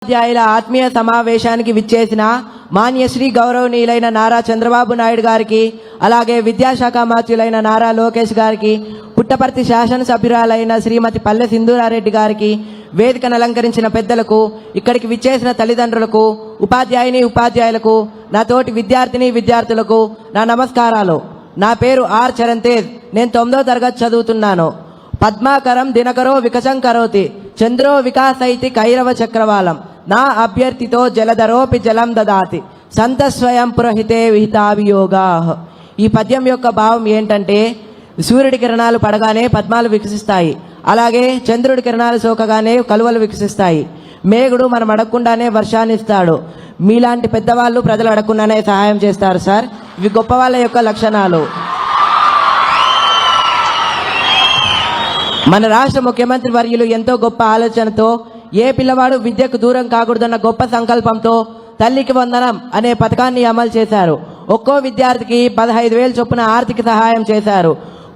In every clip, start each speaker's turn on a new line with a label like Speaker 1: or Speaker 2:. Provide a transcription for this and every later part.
Speaker 1: ఉపాధ్యాయుల ఆత్మీయ సమావేశానికి విచ్చేసిన మాన్యశ్రీ గౌరవనీయులైన నారా చంద్రబాబు నాయుడు గారికి, అలాగే విద్యాశాఖ మంత్రులైన నారా లోకేష్ గారికి, పుట్టపర్తి శాసనసభ్యురాలైన శ్రీమతి పల్లె సింధూరారెడ్డి గారికి, వేదికను అలంకరించిన పెద్దలకు, ఇక్కడికి విచ్చేసిన తల్లిదండ్రులకు, ఉపాధ్యాయులకు, నా తోటి విద్యార్థులకు నా నమస్కారాలు. నా పేరు ఆర్ చరణ్ తేజ్. నేను 9వ తరగతి చదువుతున్నాను. పద్మాకరం దినకరో వికచం కరోతి, చంద్రో వికాసైతి కైరవ చక్రవాలం, నా అభ్యర్థితో జలధరోపి జలం దదాతి, సంత స్వయం పురహితే విహితాభియోగా. ఈ పద్యం యొక్క భావం ఏంటంటే, సూర్యుడి కిరణాలు పడగానే పద్మాలు వికసిస్తాయి, అలాగే చంద్రుడి కిరణాలు సోకగానే కలువలు వికసిస్తాయి. మేఘుడు మనం అడగకుండానే వర్షాన్ని ఇస్తాడు. మీలాంటి పెద్దవాళ్ళు ప్రజలు అడగకుండానే సహాయం చేస్తారు సార్. ఇవి గొప్ప వాళ్ళ యొక్క లక్షణాలు. మన రాష్ట్ర ముఖ్యమంత్రి వర్యులు ఎంతో గొప్ప ఆలోచనతో, ఏ పిల్లవాడు విద్యకు దూరం కాకూడదన్న గొప్ప సంకల్పంతో తల్లికి వందనం అనే పథకాన్ని అమలు చేశారు. ఒక్కో విద్యార్థికి 15,000 చొప్పున ఆర్థిక సహాయం చేశారు.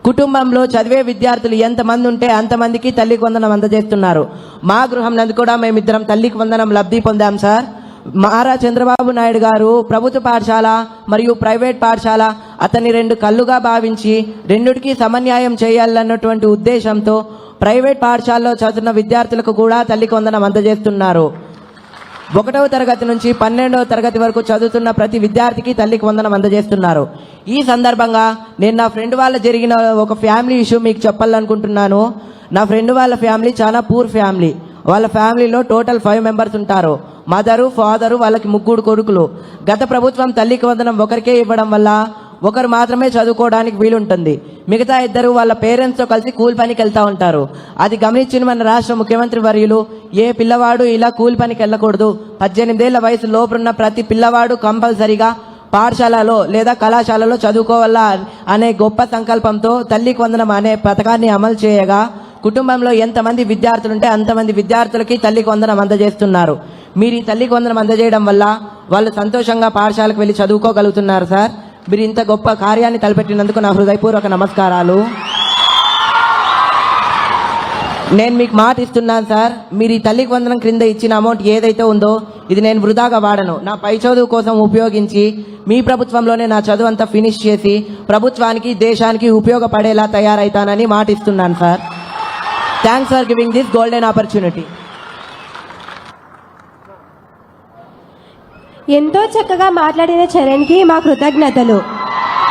Speaker 1: కుటుంబంలో చదివే విద్యార్థులు ఎంతమంది ఉంటే అంతమందికి తల్లికి వందనం అందజేస్తున్నారు. మా గృహం నందు కూడా మేమిద్దరం తల్లికి వందనం లబ్ధి పొందాం సార్. నారా చంద్రబాబు నాయుడు గారు ప్రభుత్వ పాఠశాల మరియు ప్రైవేట్ పాఠశాల అతన్ని 2 కళ్ళుగా భావించి రెండిటికి సమన్యాయం చేయాలన్నటువంటి ఉద్దేశంతో ప్రైవేట్ పాఠశాలలో చదువుతున్న విద్యార్థులకు కూడా తల్లికి వందనం అందజేస్తున్నారు. 1వ తరగతి నుంచి 12వ తరగతి వరకు చదువుతున్న ప్రతి విద్యార్థికి తల్లికి వందనం అందజేస్తున్నారు. ఈ సందర్భంగా నేను నా ఫ్రెండ్ వాళ్ళ జరిగిన ఒక ఫ్యామిలీ ఇష్యూ మీకు చెప్పాలనుకుంటున్నాను. నా ఫ్రెండ్ వాళ్ళ ఫ్యామిలీ చాలా పూర్ ఫ్యామిలీ. వాళ్ళ ఫ్యామిలీలో టోటల్ 5 మెంబర్స్ ఉంటారు. మదరు, ఫాదరు, వాళ్ళకి 3 కొడుకులు. గత ప్రభుత్వం తల్లికి వందనం ఒకరికే ఇవ్వడం వల్ల ఒకరు మాత్రమే చదువుకోవడానికి వీలుంటుంది. మిగతా 2 వాళ్ళ పేరెంట్స్తో కలిసి కూలి పనికి వెళ్తూ ఉంటారు. అది గమనించిన మన రాష్ట్ర ముఖ్యమంత్రి వర్యులు, ఏ పిల్లవాడు ఇలా కూలి పనికి వెళ్ళకూడదు, 18 ఏళ్ల వయసు లోపున్న ప్రతి పిల్లవాడు కంపల్సరిగా పాఠశాలలో లేదా కళాశాలలో చదువుకోవాలా అనే గొప్ప సంకల్పంతో తల్లికి వందనం అనే పథకాన్ని అమలు చేయగా, కుటుంబంలో ఎంతమంది విద్యార్థులుంటే అంతమంది విద్యార్థులకి తల్లికి వందనం అందజేస్తున్నారు. మీరు ఈ తల్లికి వందనం అందజేయడం వల్ల వాళ్ళు సంతోషంగా పాఠశాలకు వెళ్ళి చదువుకోగలుగుతున్నారు సార్. మీరు ఇంత గొప్ప కార్యాన్ని తలపెట్టినందుకు నా హృదయపూర్వక నమస్కారాలు. నేను మీకు మాట ఇస్తున్నాను సార్, మీరు ఈ తల్లికి వందనం క్రింద ఇచ్చిన అమౌంట్ ఏదైతే ఉందో ఇది నేను వృధాగా వాడను. నా పై చదువు కోసం ఉపయోగించి మీ ప్రభుత్వంలోనే నా చదువు అంతా ఫినిష్ చేసి ప్రభుత్వానికి, దేశానికి ఉపయోగపడేలా తయారైతానని మాట ఇస్తున్నాను sir. Thanks for giving this golden opportunity.
Speaker 2: ఎంతో చక్కగా మాట్లాడిన చరణ్కి మా కృతజ్ఞతలు.